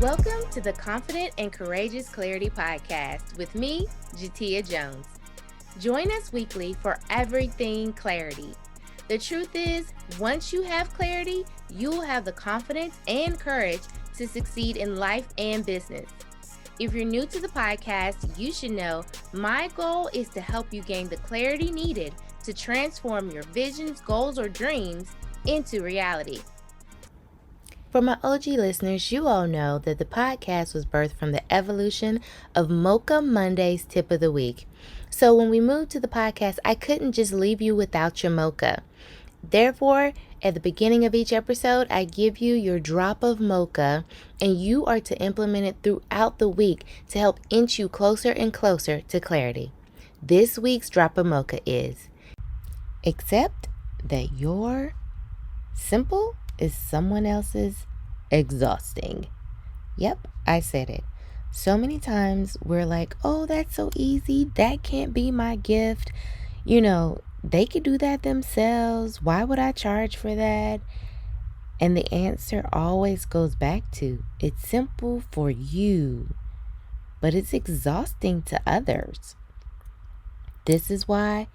Welcome to the Confident and Courageous Clarity Podcast with me, Jatia Jones. Join us weekly for everything clarity. The truth is, once you have clarity, you'll have the confidence and courage to succeed in life and business. If you're new to the podcast, you should know my goal is to help you gain the clarity needed to transform your visions, goals, or dreams into reality. For my OG listeners, you all know that the podcast was birthed from the evolution of Mocha Monday's Tip of the Week. So when we moved to the podcast, I couldn't just leave you without your mocha. Therefore, at the beginning of each episode, I give you your drop of mocha, and you are to implement it throughout the week to help inch you closer and closer to clarity. This week's drop of mocha is: accept that your simple is someone else's exhausting. Yep, I said it. So many times we're like, oh, that's so easy. That can't be my gift. They could do that themselves. Why would I charge for that? And the answer always goes back to, it's simple for you, but it's exhausting to others. This is why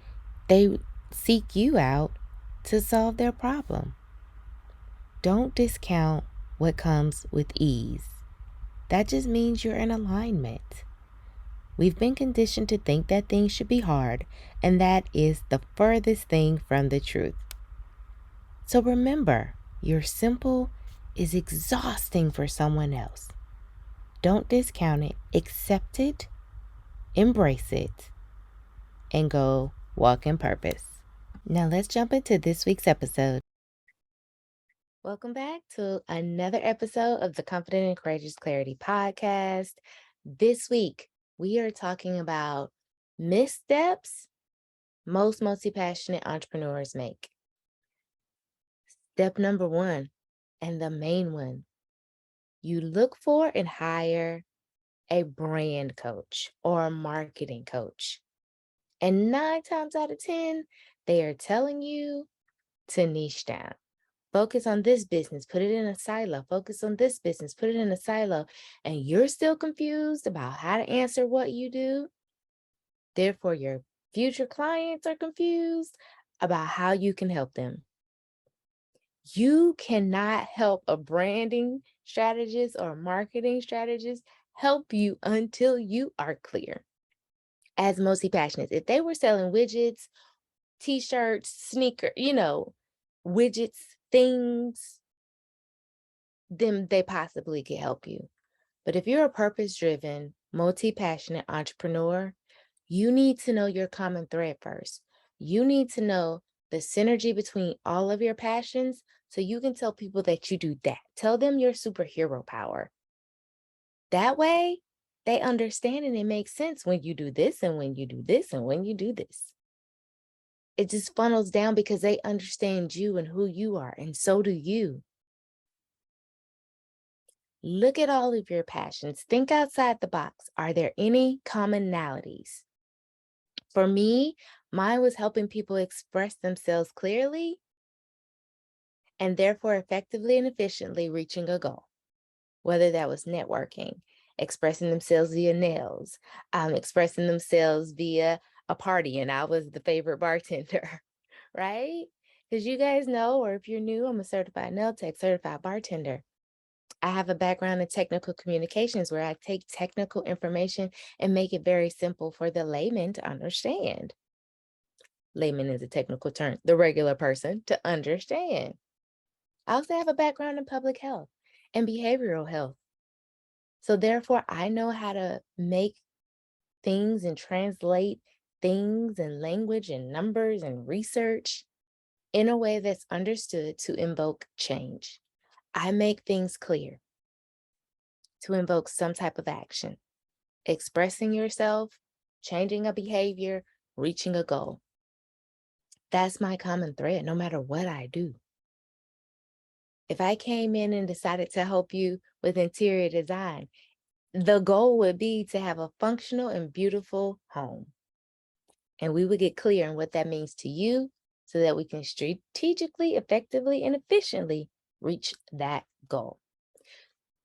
they seek you out to solve their problem. Don't discount what comes with ease. That just means you're in alignment. We've been conditioned to think that things should be hard, and that is the furthest thing from the truth. So remember, your simple is exhausting for someone else. Don't discount it, accept it, embrace it, and go walk in purpose. Now let's jump into this week's episode. Welcome back to another episode of the Confident and Courageous Clarity Podcast. This week, we are talking about missteps most multi-passionate entrepreneurs make. Step number 1, and the main one, you look for and hire a brand coach or a marketing coach. And 9 times out of 10, they are telling you to niche down. Focus on this business, put it in a silo. Focus on this business, put it in a silo. And you're still confused about how to answer what you do. Therefore, your future clients are confused about how you can help them. You cannot help a branding strategist or a marketing strategist help you until you are clear. As multi-passionates, if they were selling widgets, t-shirts, sneakers, widgets, things, then they possibly could help you. But if you're a purpose-driven, multi-passionate entrepreneur, you need to know your common thread first. You need to know the synergy between all of your passions so you can tell people that you do that. Tell them your superhero power. That way, they understand and it makes sense when you do this and when you do this and when you do this. It just funnels down because they understand you and who you are, and so do you. Look at all of your passions. Think outside the box. Are there any commonalities? For me, mine was helping people express themselves clearly and therefore effectively and efficiently reaching a goal. Whether that was networking, expressing themselves via nails, expressing themselves via a party, and I was the favorite bartender, right? Because you guys know, or if you're new, I'm a certified nail tech, certified bartender. I have a background in technical communications where I take technical information and make it very simple for the layman to understand. Layman is a technical term, the regular person to understand. I also have a background in public health and behavioral health. So therefore, I know how to make things and translate things and language and numbers and research in a way that's understood to invoke change. I make things clear to invoke some type of action, expressing yourself, changing a behavior, reaching a goal. That's my common thread, no matter what I do. If I came in and decided to help you with interior design, the goal would be to have a functional and beautiful home. And we would get clear on what that means to you so that we can strategically, effectively, and efficiently reach that goal.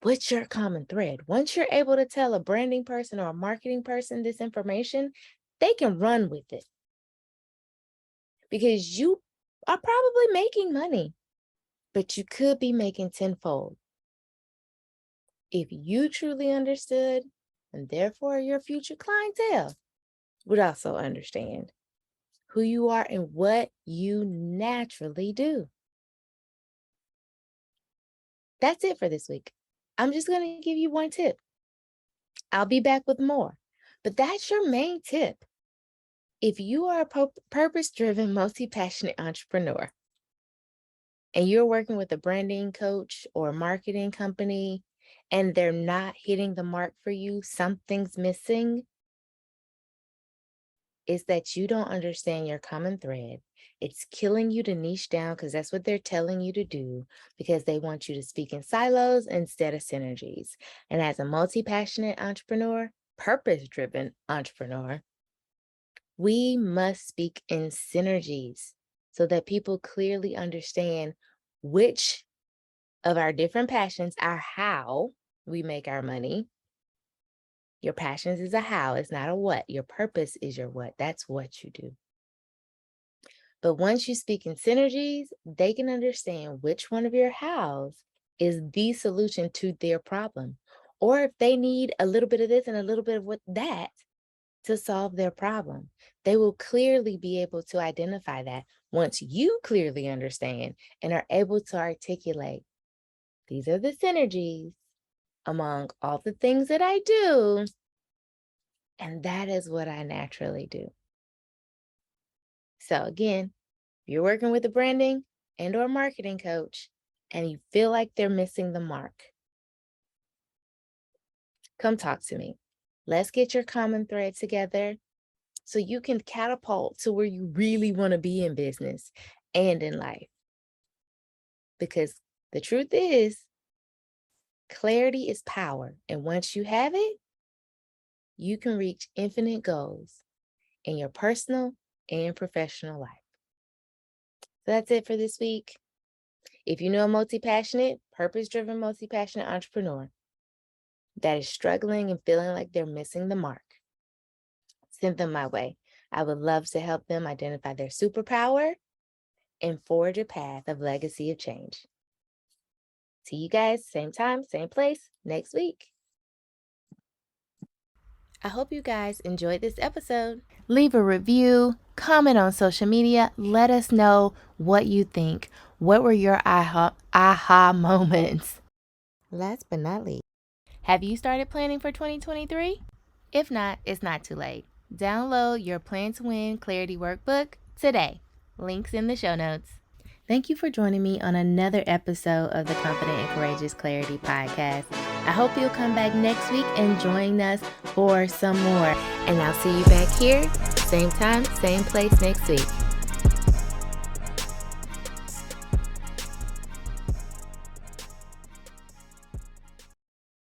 What's your common thread? Once you're able to tell a branding person or a marketing person this information, they can run with it because you are probably making money, but you could be making tenfold if you truly understood, and therefore your future clientele would also understand who you are and what you naturally do. That's it for this week. I'm just going to give you one tip. I'll be back with more, but that's your main tip. If you are a purpose-driven, multi-passionate entrepreneur and you're working with a branding coach or marketing company and they're not hitting the mark for you, something's missing, is that you don't understand your common thread. It's killing you to niche down because that's what they're telling you to do, because they want you to speak in silos instead of synergies. And as a multi-passionate entrepreneur, purpose-driven entrepreneur, we must speak in synergies so that people clearly understand which of our different passions are how we make our money. Your passions is a how, it's not a what. Your purpose is your what. That's what you do. But once you speak in synergies, they can understand which one of your hows is the solution to their problem. Or if they need a little bit of this and a little bit of that to solve their problem, they will clearly be able to identify that once you clearly understand and are able to articulate, these are the synergies among all the things that I do. And that is what I naturally do. So again, if you're working with a branding and or marketing coach and you feel like they're missing the mark, come talk to me. Let's get your common thread together so you can catapult to where you really want to be in business and in life. Because the truth is, clarity is power. And once you have it, you can reach infinite goals in your personal and professional life. So that's it for this week. If you know a multi-passionate, purpose-driven, multi-passionate entrepreneur that is struggling and feeling like they're missing the mark, send them my way. I would love to help them identify their superpower and forge a path of legacy of change. See you guys, same time, same place, next week. I hope you guys enjoyed this episode. Leave a review, comment on social media. Let us know what you think. What were your aha moments? Last but not least, have you started planning for 2023? If not, it's not too late. Download your Plan to Win Clarity Workbook today. Links in the show notes. Thank you for joining me on another episode of the Confident and Courageous Clarity Podcast. I hope you'll come back next week and join us for some more. And I'll see you back here, same time, same place next week.